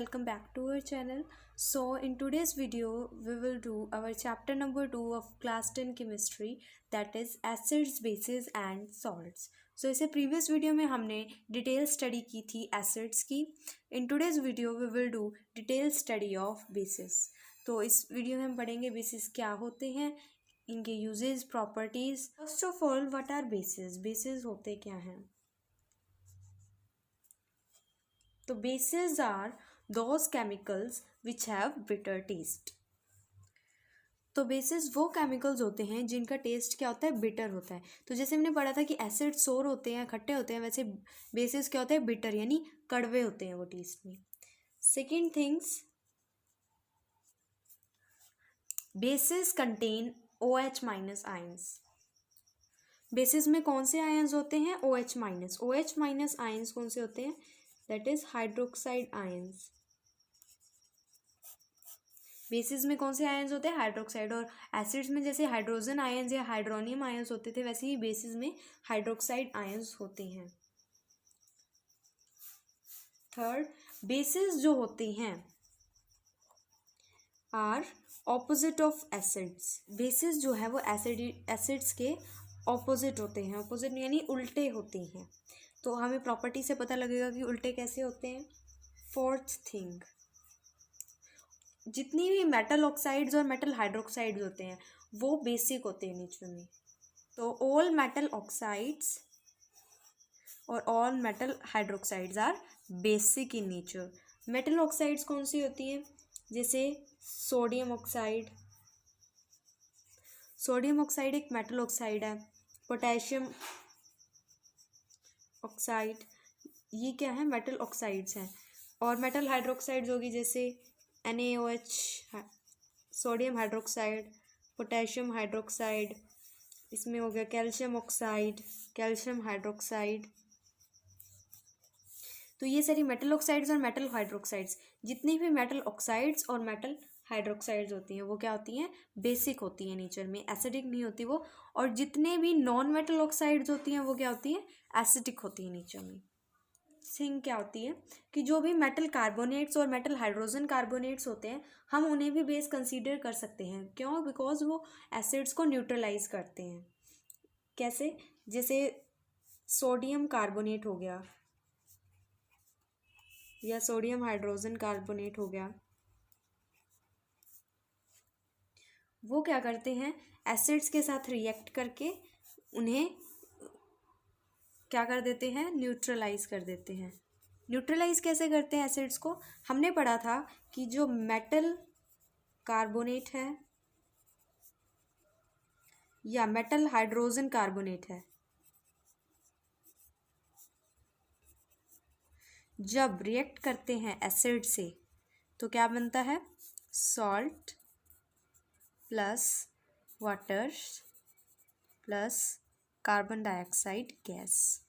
welcome back to our channel. So in today's video we will do our chapter number 2 of class 10 chemistry, that is acids, bases and salts. So इसे previous video में हमने detail study की थी acids की. In today's video we will do detail study of bases. तो इस video में हम पढ़ेंगे bases क्या होते हैं, इनके uses, properties. First of all, what are bases? Bases होते क्या हैं? तो bases are those chemicals which have bitter taste. तो बेसिस वो केमिकल्स होते हैं जिनका टेस्ट क्या होता है, बिटर होता है. तो जैसे हमने पढ़ा था कि एसिड सोर होते हैं, खट्टे होते हैं, वैसे बेसिस क्या होते हैं, बिटर यानी कड़वे होते हैं वो टेस्ट में. Second things, basis contain OH minus ions. Basis में कौन से आयंस होते हैं, OH minus. OH minus ions कौन से होते हैं, that is hydroxide ions. Basis में कौन से आयंस होते हैं, हाइड्रोक्साइड. और एसिड्स में जैसे हाइड्रोजन आयंस या हाइड्रोनियम आयंस होते थे, वैसे ही बेसिस में हाइड्रोक्साइड आयंस होते हैं. थर्ड, बेसिस जो होते हैं are opposite of acids. Bases जो है वो एसिड्स के ऑपोजिट होते हैं. ऑपोजिट यानी उल्टे होते हैं. तो हमें प्रॉपर्टी से पता लगेगा कि उल्टे कैसे होते हैं. फोर्थ थिंग, जितनी भी मेटल ऑक्साइड्स और मेटल हाइड्रोक्साइड्स होते हैं वो बेसिक होते हैं नेचर में. तो ऑल मेटल ऑक्साइड्स और all metal hydroxides are basic in nature. Metal oxides कौन सी होती हैं, जैसे सोडियम ऑक्साइड. सोडियम ऑक्साइड एक मेटल ऑक्साइड है. पोटेशियम ऑक्साइड, ये क्या है, मेटल ऑक्साइड्स हैं. और मेटल हाइड्रोक्साइड्स होगी जैसे NaOH, sodium hydroxide, potassium hydroxide. इसमें हो गया कैल्शियम ऑक्साइड, कैल्शियम हाइड्रोक्साइड. तो ये सारी मेटल ऑक्साइड्स और मेटल हाइड्रोक्साइड्स, जितनी भी मेटल ऑक्साइड्स और मेटल हाइड्रोक्साइड्स होती हैं वो क्या होती हैं, बेसिक होती हैं नेचर में, एसिडिक नहीं होती वो. और जितने भी नॉन मेटल ऑक्साइड्स होती हैं वो क्या होती हैं, एसिडिक होती हैं नेचर में. थिंग क्या होती है कि जो भी मेटल कार्बोनेट्स और मेटल हाइड्रोजन कार्बोनेट्स होते हैं हम उन्हें भी बेस कंसीडर कर सकते हैं. क्यों, बिकॉज वो एसिड्स को न्यूट्रलाइज करते हैं. कैसे, जैसे सोडियम कार्बोनेट हो गया या सोडियम हाइड्रोजन कार्बोनेट हो गया, वो क्या करते हैं, एसिड्स के साथ रिएक्ट करके उन्हें क्या कर देते हैं, न्यूट्रलाइज कर देते हैं. न्यूट्रलाइज कैसे करते हैं एसिड्स को, हमने पढ़ा था कि जो मेटल कार्बोनेट है या मेटल हाइड्रोजन कार्बोनेट है, जब रिएक्ट करते हैं एसिड से तो क्या बनता है, salt plus water plus carbon dioxide gas.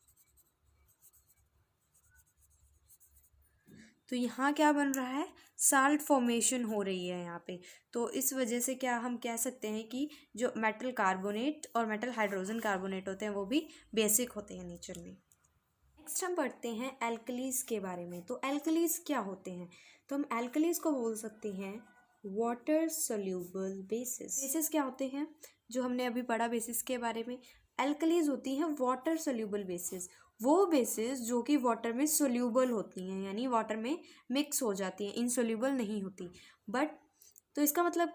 तो यहाँ क्या बन रहा है, साल्ट फॉर्मेशन हो रही है यहाँ पे. तो इस वजह से क्या हम कह सकते हैं कि जो मेटल कार्बोनेट और मेटल हाइड्रोजन कार्बोनेट होते हैं वो भी बेसिक होते हैं नेचर में. नेक्स्ट हम पढ़ते हैं एल्कलीज के बारे में. तो एल्कलीज क्या होते हैं, तो हम एल्कलीज को बोल सकते हैं वाटर सोल्यूबल बेसिस. बेसिस क्या होते हैं, जो हमने अभी पढ़ा बेसिस के बारे में, एल्कलीज होती हैं वाटर सोल्यूबल बेसिस. वो बेसिस जो कि वाटर में सोल्यूबल होती हैं, यानी वाटर में मिक्स हो जाती हैं, इनसोल्यूबल नहीं होती. बट तो इसका मतलब,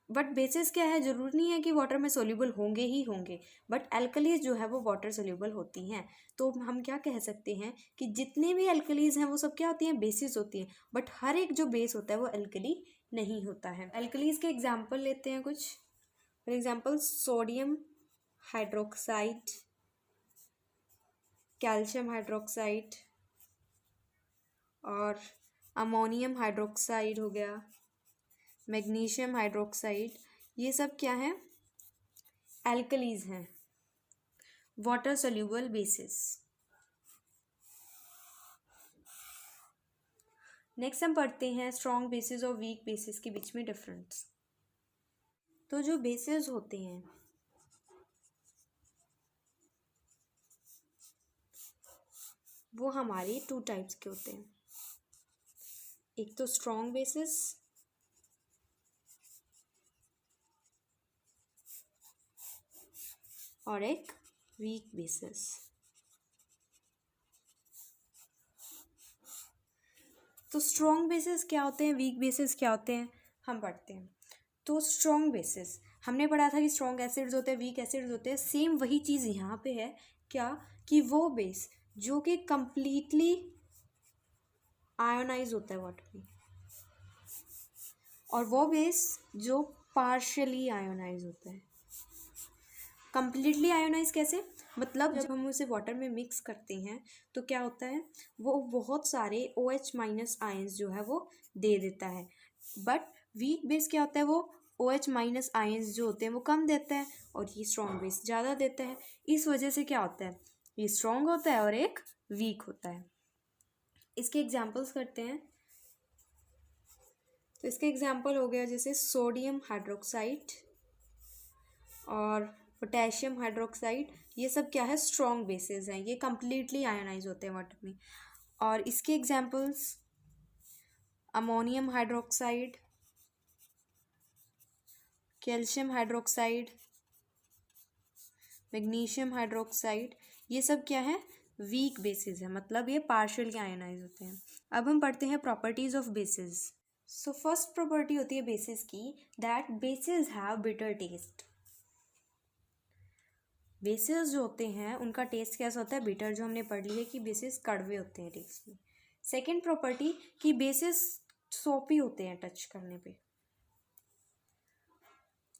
बट बेसिस क्या है, ज़रूरी नहीं है कि वाटर में सोल्यूबल होंगे ही होंगे, बट एल्कलीज जो है वो वाटर सोल्यूबल होती हैं. तो हम क्या कह सकते हैं कि जितने भी एल्कलीज हैं वो सब क्या होती हैं, बेसिस होती हैं. बट हर एक जो बेस होता है वो एल्कली नहीं होता है. एल्कलीज के एग्जाम्पल लेते हैं कुछ. For example sodium hydroxide, calcium hydroxide और अमोनियम हाइड्रोक्साइड हो गया, मैग्नीशियम हाइड्रोक्साइड. ये सब क्या है, एल्कलीज हैं, वाटर सोल्यूबल बेसिस. नेक्स्ट हम पढ़ते हैं स्ट्रॉन्ग बेसिस और वीक बेसिस के बीच में डिफरेंस. तो जो बेसिस होते हैं वो हमारे 2 टाइप्स के होते हैं. एक तो स्ट्रॉन्ग बेसिस और एक वीक बेसिस। तो स्ट्रॉन्ग बेसिस क्या होते हैं, वीक बेसिस क्या होते हैं, हम पढ़ते हैं। तो स्ट्रॉन्ग बेसिस हमने पढ़ा था कि स्ट्रॉन्ग एसिड्स होते हैं, वीक एसिड्स होते हैं। सेम वही चीज़ यहाँ पे है, क्या कि वो बेस जो कि कंप्लीटली आयोनाइज होता है वाटर में, और वो बेस जो पार्शियली आयोनाइज होता है। कंप्लीटली आयोनाइज कैसे, मतलब जब हम उसे वाटर में मिक्स करते हैं तो क्या होता है, वो बहुत सारे OH माइनस आयंस जो है वो दे देता है। बट वीक बेस क्या होता है, वो OH माइनस आयंस जो होते हैं वो कम देता है, और ये स्ट्रॉन्ग बेस ज़्यादा देता है। इस वजह से क्या होता है, ये स्ट्रॉन्ग होता है और एक वीक होता है। इसके एग्जाम्पल्स करते हैं। तो इसके एग्जाम्पल हो गया जैसे सोडियम हाइड्रोक्साइड और पोटेशियम हाइड्रोक्साइड, ये सब क्या है, स्ट्रॉन्ग बेसेस हैं, ये कंप्लीटली आयोनाइज होते हैं वाटर में। और इसके examples ammonium hydroxide, calcium hydroxide, magnesium hydroxide, ये सब क्या है, वीक बेसिस है, मतलब ये पार्शियली आयोनाइज होते हैं। अब हम पढ़ते हैं properties of basis. So first property होती है बेसिस की, that basis have bitter taste. Basis जो होते हैं उनका टेस्ट कैसा होता है, बिटर, जो हमने पढ़ लिया कि बेसिस कड़वे होते हैं टेस्ट में। सेकेंड प्रॉपर्टी कि बेसिस सोपी होते हैं टच करने पे।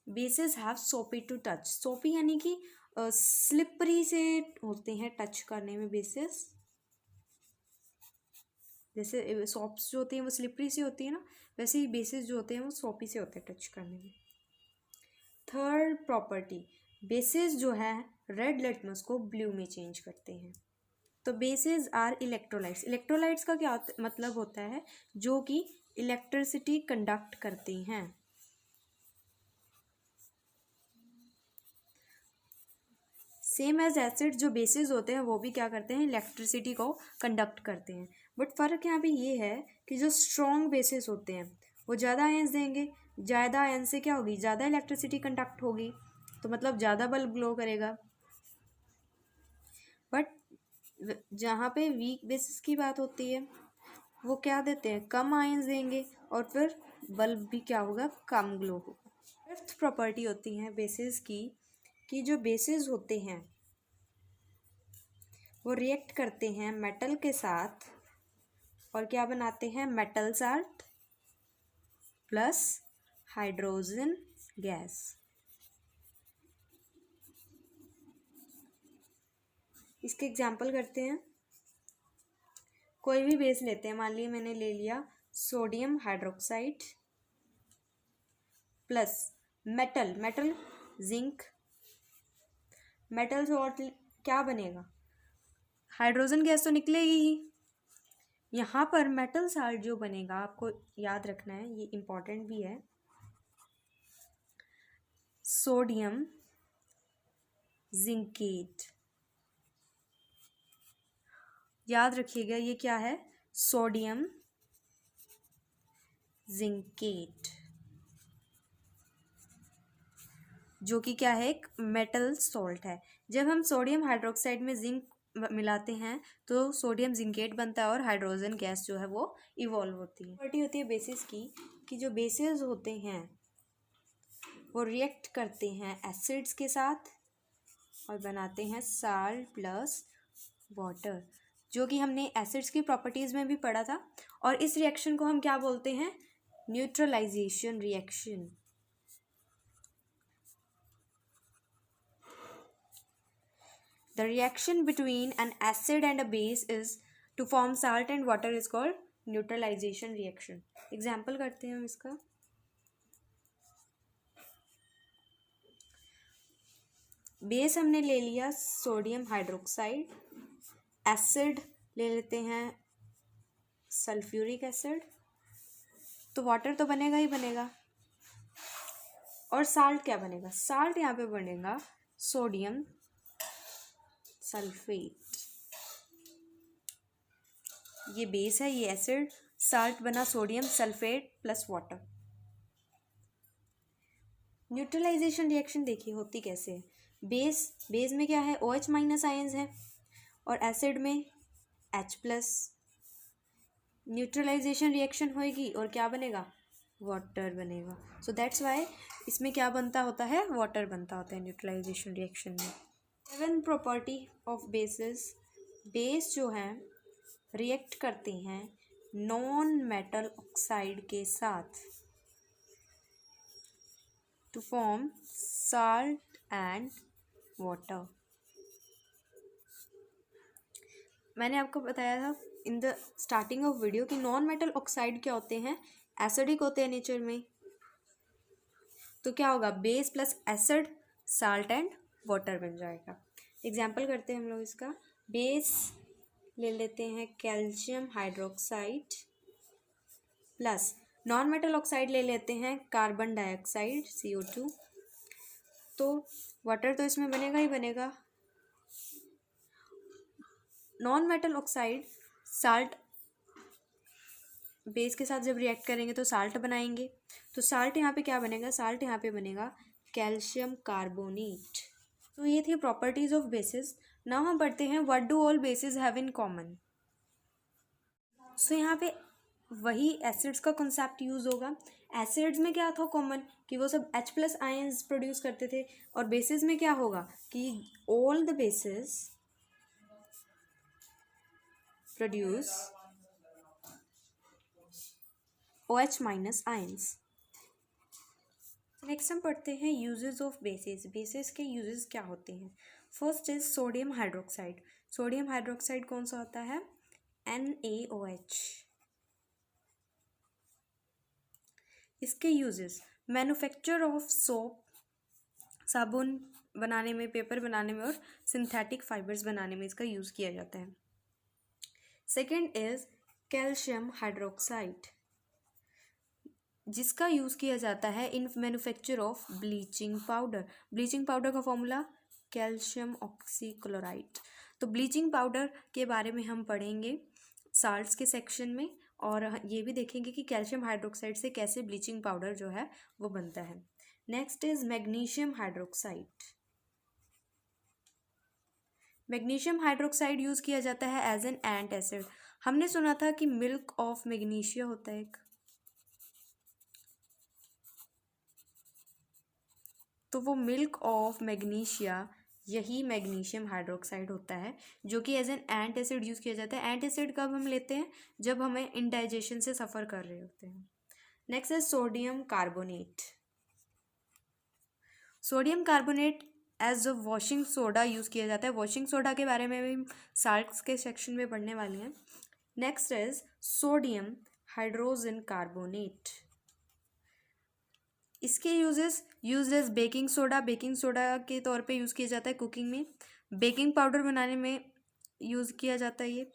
बेसिस हैव सोपी टू टच, सोपी यानी कि स्लिपरी से होते हैं टच करने में बेसिस। जैसे सॉप्स जो होती हैं वो स्लिपरी से होती है ना, वैसे ही बेसिस जो होते हैं वो सोपी से होते हैं टच करने में। थर्ड प्रॉपर्टी, बेसिस जो है रेड लिटमस को ब्लू में चेंज करते हैं। तो बेसिस आर इलेक्ट्रोलाइट्स। इलेक्ट्रोलाइट्स का क्या मतलब होता है, जो कि इलेक्ट्रिसिटी कंडक्ट करते हैं। सेम एज एसिड, जो बेसिस होते हैं वो भी क्या करते हैं, इलेक्ट्रिसिटी को कंडक्ट करते हैं। बट फ़र्क यहाँ पे ये है कि जो स्ट्रॉन्ग बेसिस होते हैं वो ज़्यादा आयंस देंगे, ज़्यादा आयंस से क्या होगी, ज़्यादा इलेक्ट्रिसिटी कंडक्ट होगी, तो मतलब ज़्यादा बल्ब ग्लो करेगा। बट जहाँ पे वीक बेसिस की बात होती है वो क्या देते हैं, कम आयंस देंगे, और फिर बल्ब भी क्या होगा, कम ग्लो होगा। फिफ्थ प्रॉपर्टी होती है बेसिस की, कि जो बेसिस होते हैं वो रिएक्ट करते हैं मेटल के साथ, और क्या बनाते हैं, metal salt plus hydrogen gas. इसके एग्जाम्पल करते हैं। कोई भी बेस लेते हैं, मान लीजिए मैंने ले लिया sodium hydroxide plus metal, zinc, metal salt, क्या बनेगा, हाइड्रोजन गैस तो निकलेगी ही। यहाँ पर मेटल साल्ट जो बनेगा, आपको याद रखना है, ये इम्पॉर्टेंट भी है, सोडियम जिंकेट। याद रखिएगा ये क्या है, सोडियम जिंकेट, जो कि क्या है, एक मेटल सॉल्ट है। जब हम सोडियम हाइड्रोक्साइड में जिंक मिलाते हैं तो सोडियम जिंकेट बनता है और हाइड्रोजन गैस जो है वो इवॉल्व होती है। प्रॉपर्टी होती है बेसिस की, कि जो बेसिस होते हैं वो रिएक्ट करते हैं एसिड्स के साथ और बनाते हैं साल्ट प्लस वाटर, जो कि हमने एसिड्स की प्रॉपर्टीज़ में भी पढ़ा था। और इस रिएक्शन को हम क्या बोलते हैं, neutralisation reaction. The reaction between an acid and a base is to form salt and water is called neutralization reaction. Example करते हैं हम इसका। बेस हमने ले लिया सोडियम हाइड्रोक्साइड, एसिड ले लेते हैं सल्फ्यूरिक एसिड, तो वाटर तो बनेगा ही बनेगा। और साल्ट क्या बनेगा, साल्ट यहाँ पे बनेगा सोडियम सल्फेट। ये बेस है, ये एसिड, साल्ट बना sodium sulphate plus water. Neutralisation reaction देखिए होती कैसे है। बेस में क्या है, OH माइनस आयंस है और एसिड में H प्लस। न्यूट्रलाइजेशन रिएक्शन होएगी और क्या बनेगा, वाटर बनेगा। सो दैट्स वाई इसमें क्या बनता होता है, वाटर बनता होता है न्यूट्रलाइजेशन रिएक्शन में। Seven property of basis, base जो हैं रिएक्ट करते हैं नॉन मेटल ऑक्साइड के साथ to form salt and water. मैंने आपको बताया था in the starting of video कि नॉन मेटल ऑक्साइड क्या होते हैं, एसिडिक होते हैं नेचर में। तो क्या होगा, base plus acid salt and water बन जाएगा। एग्जाम्पल करते हैं हम लोग इसका। बेस ले लेते हैं calcium hydroxide plus non metal oxide ले लेते हैं कार्बन डाइऑक्साइड CO2। तो वाटर तो इसमें बनेगा ही बनेगा। Non metal oxide salt base के साथ जब रिएक्ट करेंगे तो साल्ट बनाएंगे। तो साल्ट यहाँ पे क्या बनेगा, साल्ट यहाँ पे बनेगा कैल्शियम कार्बोनेट। तो ये थी प्रॉपर्टीज ऑफ बेसिस। नाउ हम पढ़ते हैं what do all bases have in common. So यहाँ पे वही एसिड्स का कॉन्सेप्ट यूज होगा। एसिड्स में क्या था कॉमन कि वो सब H प्लस आयंस प्रोड्यूस करते थे, और बेसिस में क्या होगा कि all the basis produce OH minus ions. Next हम पढ़ते हैं यूजेस ऑफ बेसिस। बेसिस के यूजेस क्या होते हैं। First is sodium hydroxide. Sodium hydroxide कौन सा होता है, NaOH। इसके यूजेस मैन्युफैक्चर ऑफ सोप, साबुन बनाने में, पेपर बनाने में और सिंथेटिक फाइबर्स बनाने में इसका यूज़ किया जाता है। सेकेंड इज कैल्शियम हाइड्रोक्साइड, जिसका यूज़ किया जाता है इन manufacture of bleaching powder. Bleaching powder का फॉर्मूला कैल्शियम ऑक्सीक्लोराइड। तो ब्लीचिंग पाउडर के बारे में हम पढ़ेंगे साल्ट्स के सेक्शन में, और ये भी देखेंगे कि कैल्शियम हाइड्रोक्साइड से कैसे ब्लीचिंग पाउडर जो है वो बनता है। Next is magnesium hydroxide. Magnesium hydroxide use किया जाता है एज एन एंट एसिड। हमने सुना था कि मिल्क ऑफ मैग्नीशिया होता है एक, तो वो मिल्क ऑफ मैग्नीशिया यही मैग्नीशियम हाइड्रोक्साइड होता है, जो कि as an antacid use किया जाता है। एंट एसिड कब हम लेते हैं, जब हमें इंडाइजेशन से सफ़र कर रहे होते हैं। नेक्स्ट है sodium carbonate. Sodium carbonate as a washing soda use किया जाता है। वॉशिंग सोडा के बारे में भी साल्ट्स के सेक्शन में पढ़ने वाले हैं। Next is sodium hydrogen carbonate. इसके uses as baking soda, baking soda के तौर पे यूज़ किया जाता है कुकिंग में। बेकिंग पाउडर बनाने में यूज़ किया जाता है ये।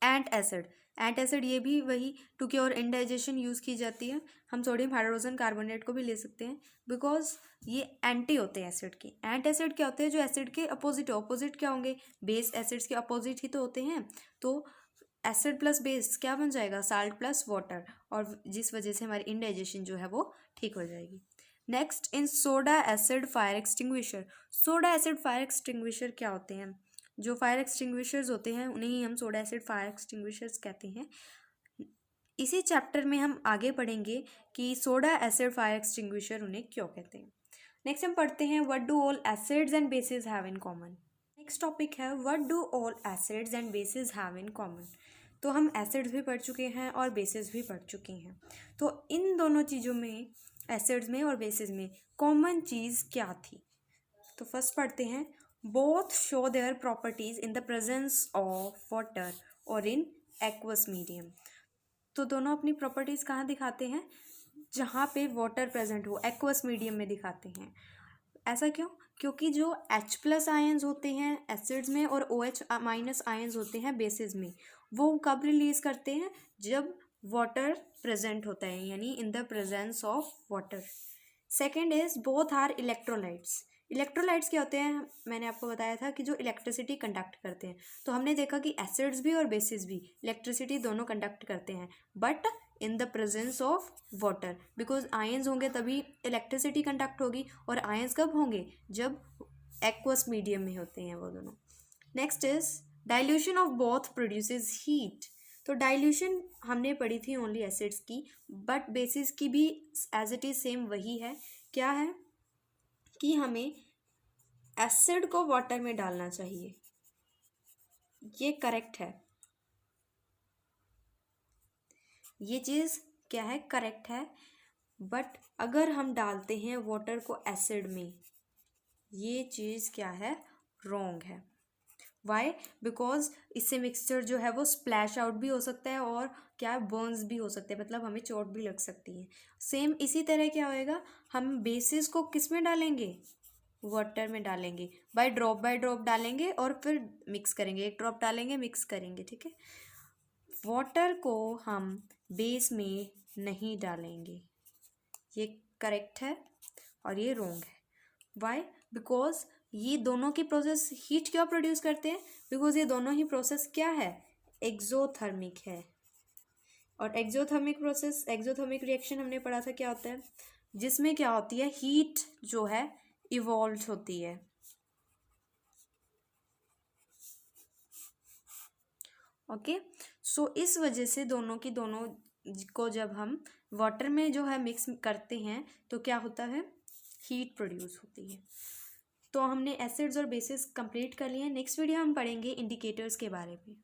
एंट एसिड, एंट एसिड ये भी वही टू क्योर इंडाइजेशन यूज़ की जाती है। हम सोडियम हाइड्रोजन कार्बोनेट को भी ले सकते हैं बिकॉज ये एंटी होते हैं एसिड के। एंट एसिड क्या होते हैं, जो एसिड के अपोजिट है। अपोजिट क्या होंगे, बेस एसिड्स के अपोजिट ही तो होते हैं। तो एसिड प्लस बेस क्या बन जाएगा, साल्ट प्लस वाटर, और जिस वजह से हमारी इंडाइजेशन जो है वो ठीक हो जाएगी। Next in soda acid fire extinguisher. Soda acid fire extinguisher क्या होते हैं, जो फायर एक्सटिंग्विशर्स होते हैं उन्हें ही हम सोडा एसिड फायर एक्सटिंग्विशर्स कहते हैं। इसी चैप्टर में हम आगे पढ़ेंगे कि सोडा एसिड फायर एक्सटिंग्विशर उन्हें क्यों कहते हैं। नेक्स्ट हम पढ़ते हैं what do all acids and bases have in common. Next topic है what do all acids and bases have in common. तो हम एसिड्स भी पढ़ चुके हैं और बेसिस भी पढ़ चुके हैं। तो इन दोनों चीज़ों में, एसिड्स में और बेसिस में, कॉमन चीज़ क्या थी। तो फर्स्ट पढ़ते हैं both show their properties in the presence of water और इन एक्वस मीडियम। तो दोनों अपनी प्रॉपर्टीज़ कहाँ दिखाते हैं, जहाँ पे वाटर प्रेजेंट हो, एक्वस मीडियम में दिखाते हैं। ऐसा क्यों, क्योंकि जो H प्लस आयंस होते हैं एसिड्स में और OH माइनस आयंस होते हैं बेसिस में, वो कब रिलीज करते हैं, जब वाटर प्रेजेंट होता है, यानी in the presence of water. Second is both are electrolytes. Electrolytes क्या होते हैं, मैंने आपको बताया था कि जो इलेक्ट्रिसिटी कंडक्ट करते हैं। तो हमने देखा कि एसिड्स भी और बेसिस भी इलेक्ट्रिसिटी दोनों कंडक्ट करते हैं, but in the presence of water, because ions होंगे तभी इलेक्ट्रिसिटी कंडक्ट होगी, और आयंस कब होंगे, जब एक्वस मीडियम में होते हैं वो दोनों। Next is dilution of both produces heat. तो डाइल्यूशन हमने पढ़ी थी ओनली एसिड्स की, बट बेसिस की भी एज इट इज सेम वही है। क्या है कि हमें एसिड को वाटर में डालना चाहिए, ये करेक्ट है, ये चीज़ क्या है, करेक्ट है। बट अगर हम डालते हैं वाटर को एसिड में, ये चीज़ क्या है, रॉन्ग है। वाई, बिकॉज इससे मिक्सचर जो है वो स्प्लैश आउट भी हो सकता है और क्या बर्न्स भी हो सकते हैं, मतलब हमें चोट भी लग सकती है। सेम इसी तरह क्या होएगा, हम बेसिस को किस में डालेंगे, वाटर में डालेंगे, बाय ड्रॉप डालेंगे और फिर मिक्स करेंगे, एक ड्रॉप डालेंगे मिक्स करेंगे, ठीक है। वाटर को हम बेस में नहीं डालेंगे, ये करेक्ट है और ये रॉन्ग है। वाई, बिकॉज ये दोनों की प्रोसेस हीट क्यों प्रोड्यूस करते हैं, बिकॉज ये दोनों ही प्रोसेस क्या है, एक्सोथर्मिक है। और एक्सोथर्मिक रिएक्शन हमने पढ़ा था क्या होता है, जिसमें क्या होती है, हीट जो है इवॉल्व होती है। ओके, सो इस वजह से दोनों को जब हम वाटर में जो है मिक्स करते हैं तो क्या होता है, हीट प्रोड्यूस होती है। तो हमने एसिड्स और बेसिस कंप्लीट कर लिए हैं। नेक्स्ट वीडियो हम पढ़ेंगे इंडिकेटर्स के बारे में।